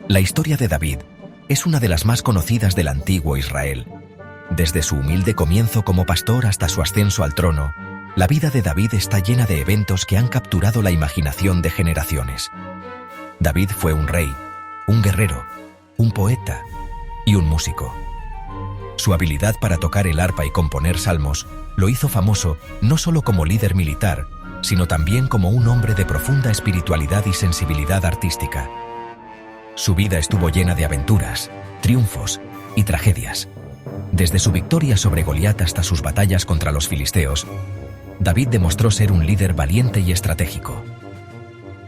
La historia de David es una de las más conocidas del antiguo Israel. Desde su humilde comienzo como pastor hasta su ascenso al trono, la vida de David está llena de eventos que han capturado la imaginación de generaciones. David fue un rey, un guerrero, un poeta y un músico. Su habilidad para tocar el arpa y componer salmos lo hizo famoso no solo como líder militar, sino también como un hombre de profunda espiritualidad y sensibilidad artística. Su vida estuvo llena de aventuras, triunfos y tragedias. Desde su victoria sobre Goliat hasta sus batallas contra los filisteos, David demostró ser un líder valiente y estratégico.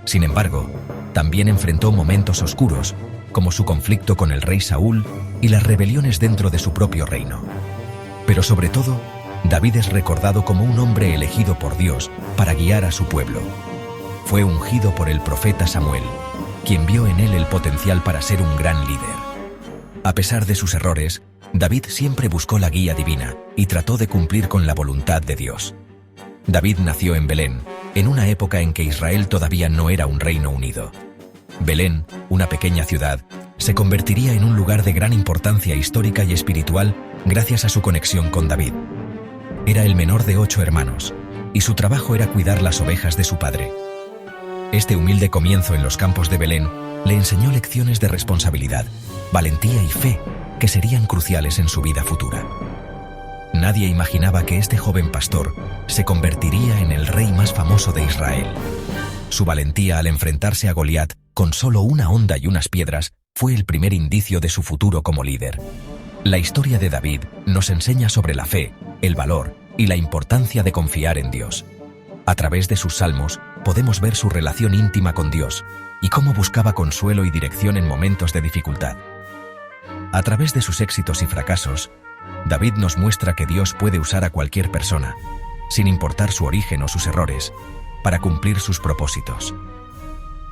Sin embargo, también enfrentó momentos oscuros, como su conflicto con el rey Saúl y las rebeliones dentro de su propio reino. Pero sobre todo, David es recordado como un hombre elegido por Dios para guiar a su pueblo. Fue ungido por el profeta Samuel, quien vio en él el potencial para ser un gran líder. A pesar de sus errores, David siempre buscó la guía divina y trató de cumplir con la voluntad de Dios. David nació en Belén, en una época en que Israel todavía no era un reino unido. Belén, una pequeña ciudad, se convertiría en un lugar de gran importancia histórica y espiritual gracias a su conexión con David. Era el menor de 8 hermanos, y su trabajo era cuidar las ovejas de su padre. Este humilde comienzo en los campos de Belén le enseñó lecciones de responsabilidad, valentía y fe que serían cruciales en su vida futura. Nadie imaginaba que este joven pastor se convertiría en el rey más famoso de Israel. Su valentía al enfrentarse a Goliat con solo una honda y unas piedras fue el primer indicio de su futuro como líder. La historia de David nos enseña sobre la fe, el valor y la importancia de confiar en Dios. A través de sus salmos podemos ver su relación íntima con Dios y cómo buscaba consuelo y dirección en momentos de dificultad. A través de sus éxitos y fracasos, David nos muestra que Dios puede usar a cualquier persona, sin importar su origen o sus errores, para cumplir sus propósitos.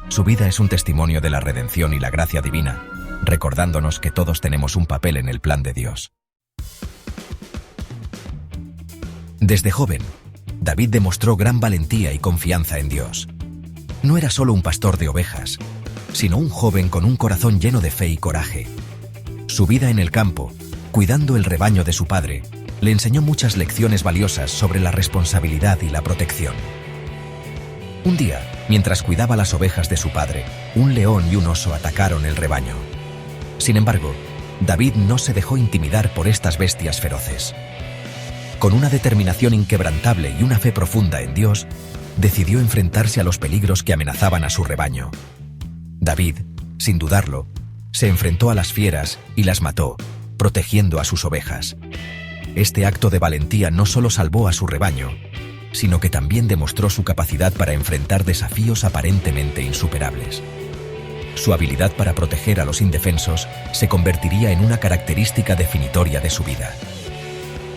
Su vida es un testimonio de la redención y la gracia divina, recordándonos que todos tenemos un papel en el plan de Dios. Desde joven, David demostró gran valentía y confianza en Dios. No era solo un pastor de ovejas, sino un joven con un corazón lleno de fe y coraje. Su vida en el campo, cuidando el rebaño de su padre, le enseñó muchas lecciones valiosas sobre la responsabilidad y la protección. Un día, mientras cuidaba las ovejas de su padre, un león y un oso atacaron el rebaño. Sin embargo, David no se dejó intimidar por estas bestias feroces. Con una determinación inquebrantable y una fe profunda en Dios, decidió enfrentarse a los peligros que amenazaban a su rebaño. David, sin dudarlo, se enfrentó a las fieras y las mató, protegiendo a sus ovejas. Este acto de valentía no solo salvó a su rebaño, sino que también demostró su capacidad para enfrentar desafíos aparentemente insuperables. Su habilidad para proteger a los indefensos se convertiría en una característica definitoria de su vida.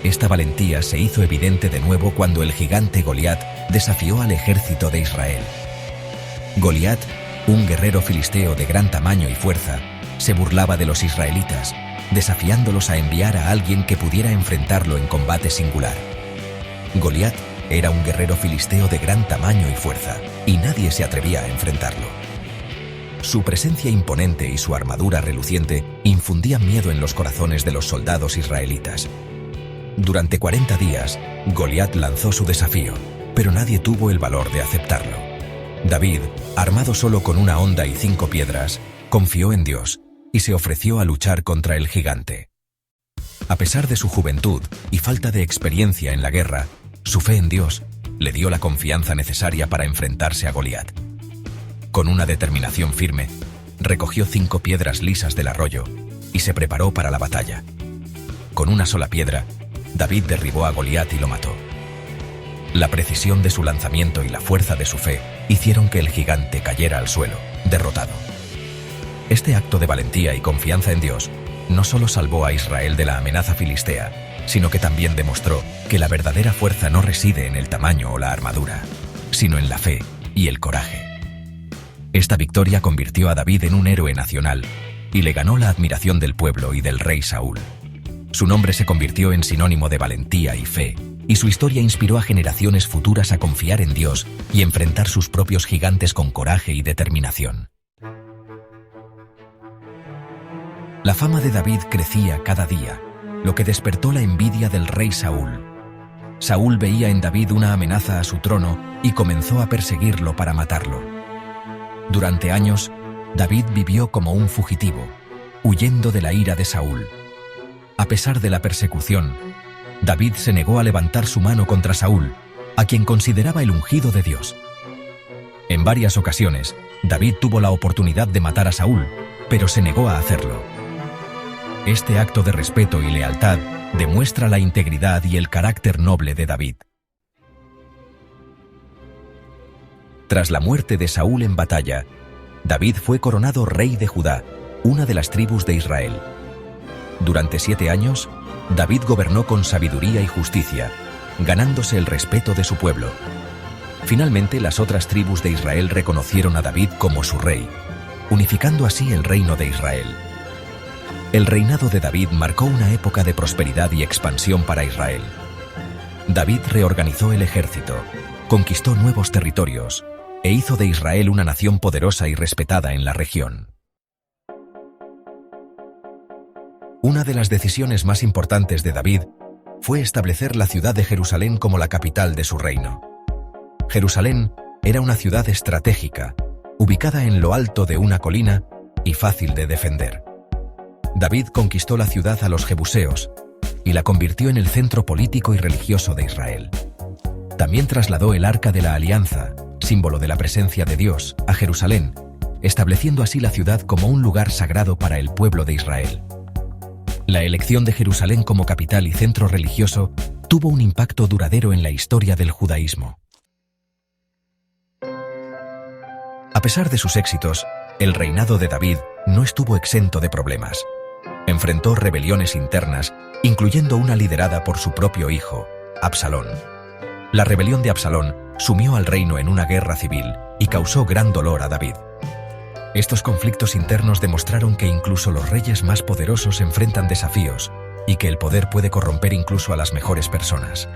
Esta valentía se hizo evidente de nuevo cuando el gigante Goliat desafió al ejército de Israel. Goliat, un guerrero filisteo de gran tamaño y fuerza, se burlaba de los israelitas, desafiándolos a enviar a alguien que pudiera enfrentarlo en combate singular. Goliat era un guerrero filisteo de gran tamaño y fuerza, y nadie se atrevía a enfrentarlo. Su presencia imponente y su armadura reluciente infundían miedo en los corazones de los soldados israelitas. Durante 40 días, Goliat lanzó su desafío, pero nadie tuvo el valor de aceptarlo. David, armado solo con una honda y 5 piedras, confió en Dios y se ofreció a luchar contra el gigante. A pesar de su juventud y falta de experiencia en la guerra, su fe en Dios le dio la confianza necesaria para enfrentarse a Goliat. Con una determinación firme, recogió 5 piedras lisas del arroyo y se preparó para la batalla. Con una sola piedra, David derribó a Goliat y lo mató. La precisión de su lanzamiento y la fuerza de su fe hicieron que el gigante cayera al suelo, derrotado. Este acto de valentía y confianza en Dios no solo salvó a Israel de la amenaza filistea, sino que también demostró que la verdadera fuerza no reside en el tamaño o la armadura, sino en la fe y el coraje. Esta victoria convirtió a David en un héroe nacional y le ganó la admiración del pueblo y del rey Saúl. Su nombre se convirtió en sinónimo de valentía y fe, y su historia inspiró a generaciones futuras a confiar en Dios y enfrentar sus propios gigantes con coraje y determinación. La fama de David crecía cada día, lo que despertó la envidia del rey Saúl. Saúl veía en David una amenaza a su trono y comenzó a perseguirlo para matarlo. Durante años, David vivió como un fugitivo, huyendo de la ira de Saúl. A pesar de la persecución, David se negó a levantar su mano contra Saúl, a quien consideraba el ungido de Dios. En varias ocasiones, David tuvo la oportunidad de matar a Saúl, pero se negó a hacerlo. Este acto de respeto y lealtad demuestra la integridad y el carácter noble de David. Tras la muerte de Saúl en batalla, David fue coronado rey de Judá, una de las tribus de Israel. Durante 7 años, David gobernó con sabiduría y justicia, ganándose el respeto de su pueblo. Finalmente, las otras tribus de Israel reconocieron a David como su rey, unificando así el reino de Israel. El reinado de David marcó una época de prosperidad y expansión para Israel. David reorganizó el ejército, conquistó nuevos territorios e hizo de Israel una nación poderosa y respetada en la región. Una de las decisiones más importantes de David fue establecer la ciudad de Jerusalén como la capital de su reino. Jerusalén era una ciudad estratégica, ubicada en lo alto de una colina y fácil de defender. David conquistó la ciudad a los jebuseos y la convirtió en el centro político y religioso de Israel. También trasladó el Arca de la Alianza, símbolo de la presencia de Dios, a Jerusalén, estableciendo así la ciudad como un lugar sagrado para el pueblo de Israel. La elección de Jerusalén como capital y centro religioso tuvo un impacto duradero en la historia del judaísmo. A pesar de sus éxitos, el reinado de David no estuvo exento de problemas. Enfrentó rebeliones internas, incluyendo una liderada por su propio hijo, Absalón. La rebelión de Absalón sumió al reino en una guerra civil y causó gran dolor a David. Estos conflictos internos demostraron que incluso los reyes más poderosos enfrentan desafíos y que el poder puede corromper incluso a las mejores personas.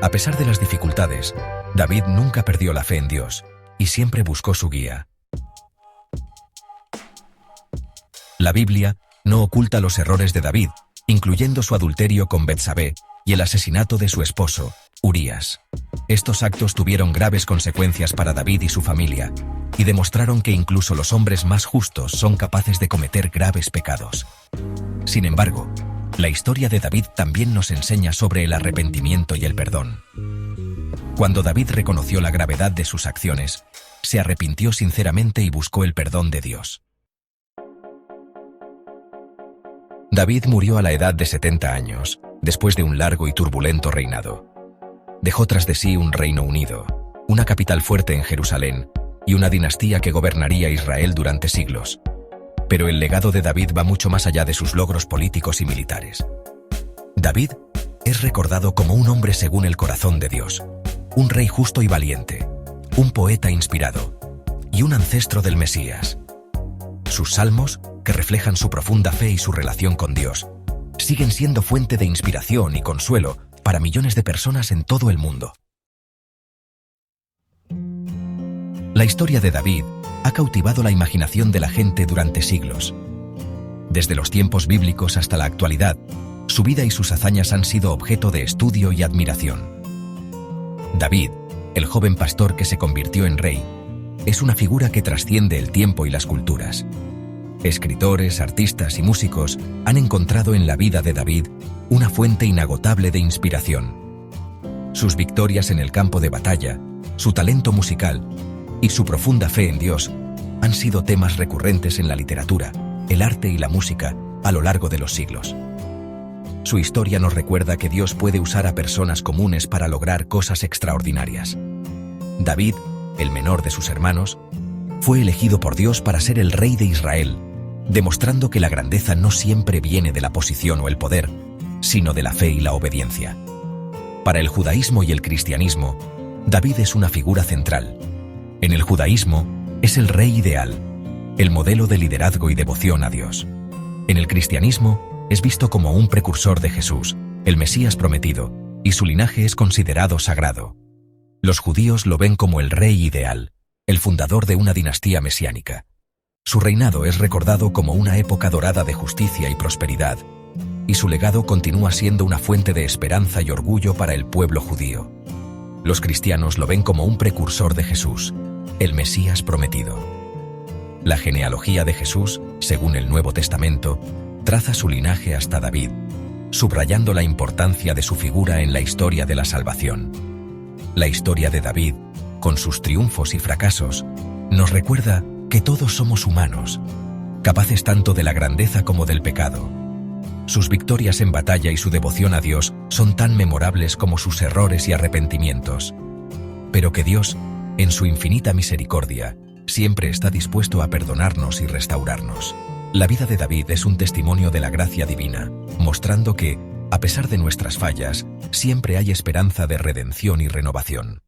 A pesar de las dificultades, David nunca perdió la fe en Dios y siempre buscó su guía. La Biblia no oculta los errores de David, incluyendo su adulterio con Betsabé y el asesinato de su esposo, Urías. Estos actos tuvieron graves consecuencias para David y su familia, y demostraron que incluso los hombres más justos son capaces de cometer graves pecados. Sin embargo, la historia de David también nos enseña sobre el arrepentimiento y el perdón. Cuando David reconoció la gravedad de sus acciones, se arrepintió sinceramente y buscó el perdón de Dios. David murió a la edad de 70 años, después de un largo y turbulento reinado. Dejó tras de sí un reino unido, una capital fuerte en Jerusalén y una dinastía que gobernaría Israel durante siglos. Pero el legado de David va mucho más allá de sus logros políticos y militares. David es recordado como un hombre según el corazón de Dios, un rey justo y valiente, un poeta inspirado y un ancestro del Mesías. Sus salmos, que reflejan su profunda fe y su relación con Dios, siguen siendo fuente de inspiración y consuelo para millones de personas en todo el mundo. La historia de David ha cautivado la imaginación de la gente durante siglos. Desde los tiempos bíblicos hasta la actualidad, su vida y sus hazañas han sido objeto de estudio y admiración. David, el joven pastor que se convirtió en rey, es una figura que trasciende el tiempo y las culturas. Escritores, artistas y músicos han encontrado en la vida de David una fuente inagotable de inspiración. Sus victorias en el campo de batalla, su talento musical y su profunda fe en Dios han sido temas recurrentes en la literatura, el arte y la música a lo largo de los siglos. Su historia nos recuerda que Dios puede usar a personas comunes para lograr cosas extraordinarias. David, el menor de sus hermanos, fue elegido por Dios para ser el rey de Israel, demostrando que la grandeza no siempre viene de la posición o el poder, sino de la fe y la obediencia. Para el judaísmo y el cristianismo, David es una figura central. En el judaísmo, es el rey ideal, el modelo de liderazgo y devoción a Dios. En el cristianismo, es visto como un precursor de Jesús, el Mesías prometido, y su linaje es considerado sagrado. Los judíos lo ven como el rey ideal, el fundador de una dinastía mesiánica. Su reinado es recordado como una época dorada de justicia y prosperidad, y su legado continúa siendo una fuente de esperanza y orgullo para el pueblo judío. Los cristianos lo ven como un precursor de Jesús, el Mesías prometido. La genealogía de Jesús, según el Nuevo Testamento, traza su linaje hasta David, subrayando la importancia de su figura en la historia de la salvación. La historia de David, con sus triunfos y fracasos, nos recuerda que todos somos humanos, capaces tanto de la grandeza como del pecado. Sus victorias en batalla y su devoción a Dios son tan memorables como sus errores y arrepentimientos. Pero que Dios, en su infinita misericordia, siempre está dispuesto a perdonarnos y restaurarnos. La vida de David es un testimonio de la gracia divina, mostrando que, a pesar de nuestras fallas, siempre hay esperanza de redención y renovación.